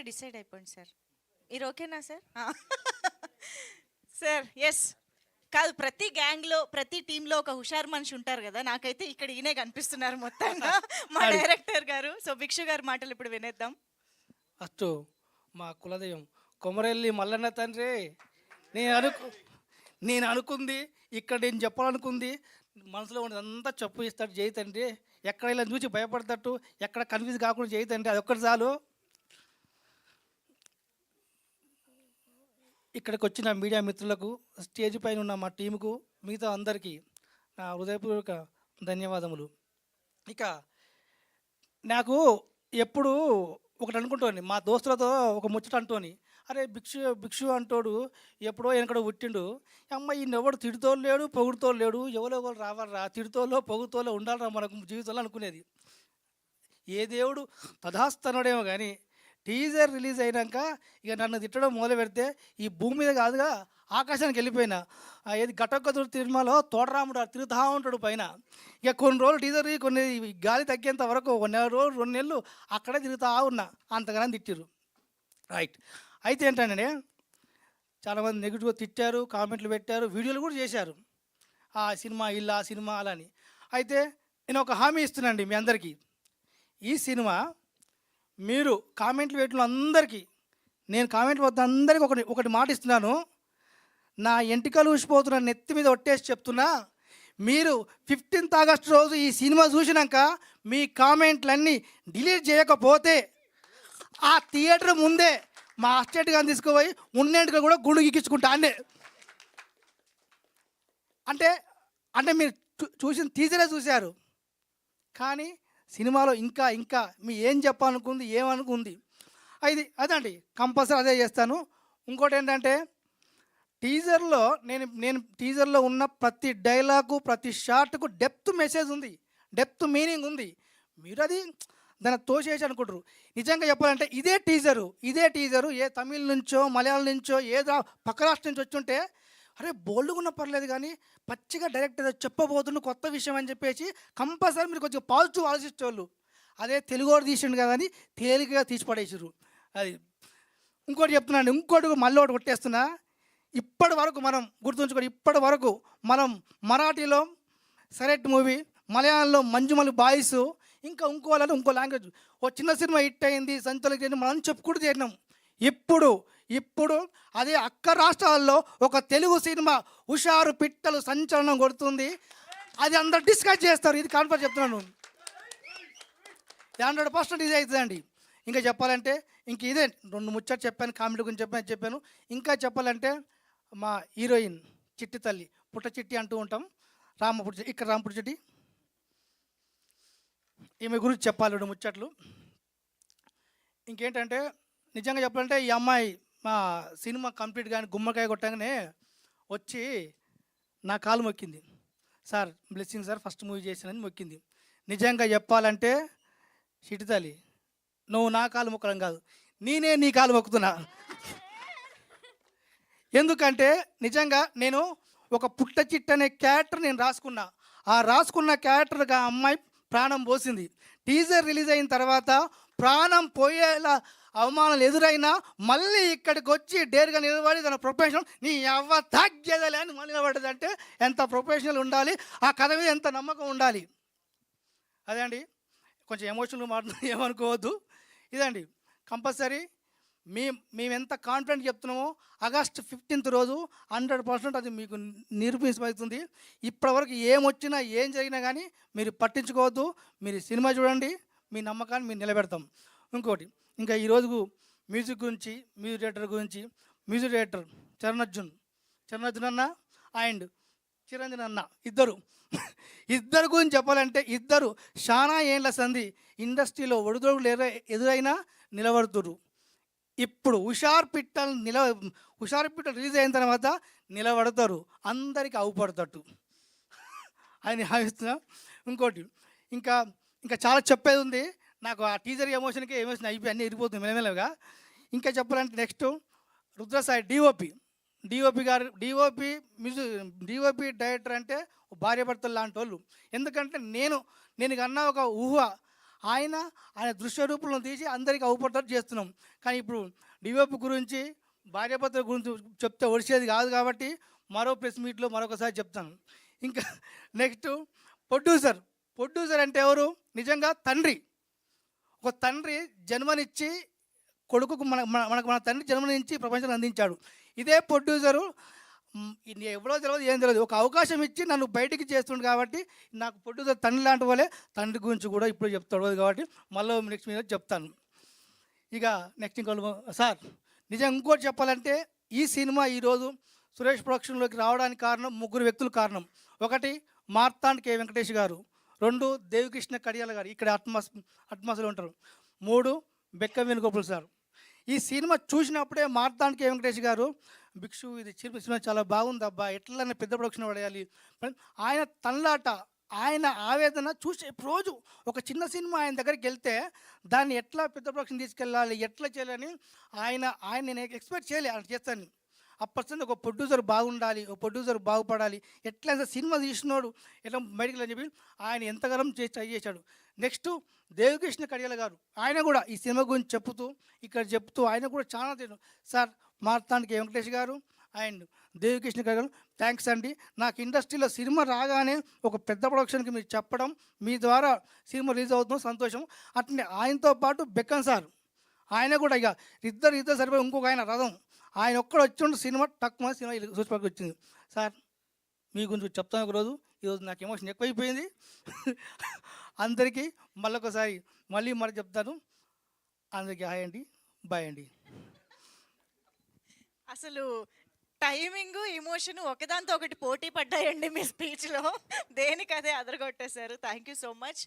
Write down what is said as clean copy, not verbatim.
Decide అయిపోండి sir. మీరు ఓకేనా సార్? Sir yes. కాదు, ప్రతి గ్యాంగ్లో ప్రతి టీంలో ఒక హుషారు మనిషి ఉంటారు కదా. నాకైతే ఇక్కడ ఈయనే కనిపిస్తున్నారు మొత్తంగా మా అది డైరెక్టర్ గారు. సో భిక్షు గారి మాటలు ఇప్పుడు వినేద్దాం. ఫస్ట్ మా కులదైవం కొమరెల్లి మల్లన్న తండ్రి. నేను అనుకు నేను అనుకుంది ఇక్కడ నేను చెప్పాలనుకుంది మనసులో ఉన్నదంతా చెప్పు ఇస్తాడు జై తండ్రి. ఎక్కడ ఇలా చూసి భయపడతట్టు, ఎక్కడ కన్ఫ్యూజ్ కాకుండా జై తండ్రి, అది ఒక్కటి చాలు. ఇక్కడికి వచ్చిన మీడియా మిత్రులకు, స్టేజ్ పైన ఉన్న మా టీముకు, మిగతా అందరికీ నా హృదయపూర్వక ధన్యవాదములు. ఇక నాకు ఎప్పుడు ఒకటి అనుకుంటోని, మా దోస్తులతో ఒక ముచ్చట అంటోని, అరే భిక్షు భిక్షు అంటోడు ఎప్పుడో వెనకడో పుట్టిండు, అమ్మ ఈయనెవడు తిడుతోలు లేడు పొగుడుతోలు లేడు, ఎవరో ఒకరు రావాలరా, తిడుతోలో పొగుడుతోలో ఉండాలరా మనకు జీవితంలో అనుకునేది. ఏ దేవుడు తదాస్తనుడేమో కానీ టీజర్ రిలీజ్ అయినాక ఇక నన్ను తిట్టడం మొదలు పెడితే ఈ భూమి మీద కాదుగా ఆకాశానికి వెళ్ళిపోయినా. ఏది ఘటొక్క తిరుమలలో తోటరాముడు తిరుగుతూ ఉంటాడు పైన. ఇక కొన్ని రోజులు టీజర్ కొన్ని గాలి తగ్గేంత వరకు 1 నెల రోజులు 2 నెలలు అక్కడే తిరుగుతూ ఉన్నా, అంతగానో తిట్టిరు. రైట్. అయితే ఏంటంటే చాలామంది నెగిటివ్గా తిట్టారు, కామెంట్లు పెట్టారు, వీడియోలు కూడా చేశారు, ఆ సినిమా ఇలా ఆ సినిమా అలా అని. అయితే నేను ఒక హామీ ఇస్తున్నానండి మీ అందరికీ. ఈ సినిమా మీరు కామెంట్లు పెట్టిన అందరికీ, నేను కామెంట్లు వద్ద అందరికీ ఒకటి ఒకటి మాట ఇస్తున్నాను. నా ఎంటికలు ఊసిపోతున్న నెత్తి మీద ఒట్టేసి చెప్తున్నా, మీరు 15th ఆగస్టు రోజు ఈ సినిమా చూసినాక మీ కామెంట్లన్నీ డిలీట్ చేయకపోతే ఆ థియేటర్ ముందే మా అస్టేట్ గాని తీసుకుపోయి ఉన్నట్టుగా కూడా గుండు గీకించుకుంటా అనే. అంటే అంటే మీరు చూసిన టీజరే చూశారు, కానీ సినిమాలో ఇంకా ఇంకా మీ ఏం చెప్పాలనుకుంది ఏమనుకుంది అదండి కంపల్సరీ అదే చేస్తాను. ఇంకోటి ఏంటంటే టీజర్లో నేను టీజర్లో ఉన్న ప్రతి డైలాగు ప్రతి షార్ట్కు డెప్త్ మెసేజ్ ఉంది, డెప్త్ మీనింగ్ ఉంది. మీరు అది దాన్ని తోసేసి అనుకుంటారు. నిజంగా చెప్పాలంటే ఇదే టీజరు ఏ తమిళ్ నుంచో మలయాళం నుంచో ఏదో పక్క రాష్ట్రం నుంచి వచ్చుంటే అరే బోల్డ్గా పర్లేదు, కానీ పచ్చిగా డైరెక్ట్ ఏదో చెప్పబోతున్న కొత్త విషయం అని చెప్పేసి కంపల్సరీ మీరు కొంచెం పాజిటివ్ ఆలోచించేవాళ్ళు. అదే తెలుగువాడు తీసిండు కదా అని తేలికగా తీసి పడేసారు. అది ఇంకోటి చెప్తున్నాను, ఇంకోటి మళ్ళీ ఒకటి కొట్టేస్తున్నా. ఇప్పటి వరకు మనం గుర్తుంచుకోండి, ఇప్పటి వరకు మనం మరాఠీలో సెరెట్ మూవీ, మలయాళంలో మంజుమల్ బాయ్స్, ఇంకా ఇంకో లాంగ్వేజ్ ఓ చిన్న సినిమా హిట్ అయింది సంచలనం మనం చెప్పుకుంటూ చేరినాం. ఇప్పుడు అదే అక్క రాష్ట్రాల్లో ఒక తెలుగు సినిమా హుషారు పిట్టలు సంచలనం కొడుతుంది. అది అందరు డిస్కస్ చేస్తారు. ఇది కాన్ఫరెన్స్ చెప్తున్నాను, 100% ఇది అవుతుందండి. ఇంకా చెప్పాలంటే ఇంక ఇదే 2 ముచ్చట్లు చెప్పాను, కామెడీ గురించి చెప్పాను. ఇంకా చెప్పాలంటే మా హీరోయిన్ చిట్టి తల్లి, పుట్ట చిట్టి అంటూ ఉంటాం, ఇక్కడ రామపుట్ట చిట్టి, ఈమె గురించి చెప్పాలి 2 ముచ్చట్లు. ఇంకేంటంటే నిజంగా చెప్పాలంటే ఈ అమ్మాయి మా సినిమా కంప్లీట్ కానీ గుమ్మకాయ కొట్టగానే వచ్చి నా కాలు మొక్కింది. Sir blessing sir, first movie చేసినని మొక్కింది. నిజంగా చెప్పాలంటే చిటితల్లి, నువ్వు నా కాలు మొక్కడం కాదు, నేనే నీ కాలు మొక్కుతున్నా. ఎందుకంటే నిజంగా నేను ఒక పుట్ట చిట్టు అనే క్యారెక్టర్ నేను రాసుకున్నా. ఆ రాసుకున్న క్యారెక్టర్గా అమ్మాయి ప్రాణం పోసింది. టీజర్ రిలీజ్ అయిన తర్వాత ప్రాణం పోయేలా అవమానాలు ఎదురైనా మళ్ళీ ఇక్కడికి వచ్చి డేర్గా నిలబడి తన ప్రొఫెషనల్ నీ అవ్వ తగ్గేదలే అని మళ్ళీ నిలబడ్డదంటే ఎంత ప్రొఫెషనల్ ఉండాలి, ఆ కథ మీద ఎంత నమ్మకం ఉండాలి. అదే అండి, కొంచెం ఎమోషనల్గా మాట్లాడుతున్నా ఏమనుకోవద్దు. ఇదండి కంపల్సరీ మేము ఎంత కాన్ఫిడెంట్ చెప్తున్నామో ఆగస్ట్ 15th రోజు 100% అది మీకు నిరూపించబడుతుంది. ఇప్పటివరకు ఏమొచ్చినా ఏం జరిగినా కానీ మీరు పట్టించుకోవద్దు, మీరు సినిమా చూడండి, మీ నమ్మకాన్ని మీరు నిలబెడతాం. ఇంకోటి ఇంకా ఈరోజు మ్యూజిక్ గురించి, మ్యూజిక్ డైరెక్టర్ చరణ్ అన్న అండ్ చిరంజీవి అన్న ఇద్దరు గురించి చెప్పాలంటే ఇద్దరు చాలా ఏళ్ళ సంధి ఇండస్ట్రీలో ఒడిదొడుగులు ఎదురైనా నిలబడుతురు. ఇప్పుడు హుషార్ పిట్టలు రిలీజ్ అయిన తర్వాత నిలబడతారు, అందరికీ అవుపడతట్టు అని భావిస్తున్నా. ఇంకోటి ఇంకా ఇంకా చాలా చెప్పేది ఉంది. నాకు ఆ టీజర్ ఎమోషన్ అయిపోయి అన్నీ ఎరిగిపోతుంది మెల్లమెల్లగా. ఇంకా చెప్పాలంటే నెక్స్ట్ రుద్రసాయి డిఓపి డైరెక్టర్ అంటే భార్యాభర్తలు లాంటి వాళ్ళు. ఎందుకంటే నేను కన్నా ఒక ఊహ ఆయన దృశ్య రూపంలో తీసి అందరికీ అవుపడతారు చేస్తున్నాం. కానీ ఇప్పుడు డివోపి గురించి భార్యాభర్తల గురించి చెప్తే ఒడిచేది కాదు కాబట్టి మరో ప్రెస్ మీట్లో మరొకసారి చెప్తాను. ఇంకా నెక్స్ట్ ప్రొడ్యూసర్ అంటే ఎవరు? నిజంగా తండ్రి. ఒక తండ్రి జన్మనిచ్చి కొడుకుకు మన తండ్రి జన్మనిచ్చి ప్రపంచాన్ని అందించాడు. ఇదే ప్రొడ్యూసరు ఎవరో తెలియదు, ఏం తెలియదు, ఒక అవకాశం ఇచ్చి నన్ను బయటికి చేస్తుండు కాబట్టి నాకు ప్రొడ్యూసర్ తండ్రి లాంటి వాళ్ళే. తండ్రి గురించి కూడా ఇప్పుడు చెప్తాడు కాబట్టి మళ్ళీ నెక్స్ట్ మీద చెప్తాను. ఇక నెక్స్ట్ ఇంకో సార్ నిజంగా ఇంకోటి చెప్పాలంటే ఈ సినిమా ఈరోజు సురేష్ ప్రొడక్షన్లోకి రావడానికి కారణం ముగ్గురు వ్యక్తులు కారణం. ఒకటి మార్తాండ్ కె వెంకటేష్ గారు, 2 దేవికృష్ణ కడియాల గారు, ఇక్కడ అట్మాస్లో ఉంటారు, 3 బెక్క వేణుగోపాల్ సార్. ఈ సినిమా చూసినప్పుడే మార్తాండ్ కె వెంకటేష్ గారు భిక్షు ఇది సినిమా చాలా బాగుంది అబ్బా, ఎట్లనే పెద్ద ప్రొడక్షన్ పడేయాలి, ఆయన తన్లాట, ఆయన ఆవేదన చూసే రోజు ఒక చిన్న సినిమా ఆయన దగ్గరికి వెళ్తే దాన్ని ఎట్లా పెద్ద ప్రొడక్షన్ తీసుకెళ్ళాలి, ఎట్లా చేయాలని ఆయన నేను ఎక్స్పెక్ట్ చేయలే ఆయన చేస్తాను. అప్పటి ఒక ప్రొడ్యూసర్ బాగుండాలి, ఒక ప్రొడ్యూసర్ బాగుపడాలి, ఎట్లా సినిమా తీసినోడు ఎట్లా బయటికి అని చెప్పి ఆయన ఎంతగానం ట్రై చేశాడు. నెక్స్ట్ దేవికృష్ణ కడియాల గారు, ఆయన కూడా ఈ సినిమా గురించి చెప్తూ ఆయన కూడా చాలా సార్ మార్తాండ్ కె వెంకటేష్ గారు అండ్ దేవికృష్ణ కడియాల థ్యాంక్స్ అండి. నాకు ఇండస్ట్రీలో సినిమా రాగానే ఒక పెద్ద ప్రొడక్షన్కి మీరు చెప్పడం, మీ ద్వారా సినిమా రిలీజ్ అవుతుందో సంతోషం. అట్లనే ఆయనతో పాటు బెక్కన్ సార్, ఆయన కూడా ఇక ఇద్దరు సరిపోయి ఇంకొక ఆయన రథం, ఆయన ఒక్కడ వచ్చిండు సినిమా తక్కువ సినిమా చూసిపోయి వచ్చింది. సార్ మీ గురించి చెప్తాను ఒకరోజు, ఈరోజు నాకు ఎమోషన్ ఎక్కువైపోయింది. అందరికీ మళ్ళొకసారి మరి చెప్తాను. అందరికీ హాయ్ అండి, బాయ్ అండి. అసలు టైమింగ్ ఎమోషన్ ఒకదాంతో ఒకటి పోటీ పడ్డాయండి మీ స్పీచ్లో. దేనికదే అదరగొట్టేశారు. Thank you so much.